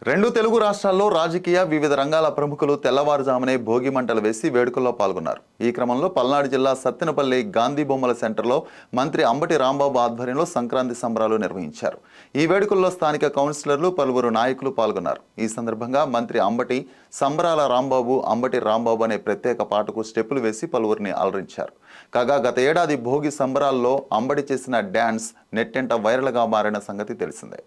రెండు తెలుగు రాష్ట్రాల్లో రాజకీయ వివిధ రంగాల ప్రముఖులు తెల్లవారుజామునే భోగి మంటలు వేసి వేడుకల్లో పాల్గొన్నారు. ఈ క్రమంలో పల్నాడు జిల్లా సత్తెనపల్లి గాంధీ బొమ్మల సెంటర్లో మంత్రి అంబటి రాంబాబు ఆధ్వర్యంలో సంక్రాంతి సంబరాలు నిర్వహించారు. ఈ వేడుకల్లో స్థానిక కౌన్సిలర్లు, పలువురు నాయకులు పాల్గొన్నారు. ఈ సందర్భంగా మంత్రి అంబటి సంబరాల రాంబాబు, అంబటి రాంబాబు అనే ప్రత్యేక పాటకు స్టెప్పులు వేసి పలువురిని అలరించారు. కాగా గత ఏడాది భోగి సంబరాల్లో అంబటి చేసిన డ్యాన్స్ నెట్టెంట వైరల్గా మారిన సంగతి తెలిసిందే.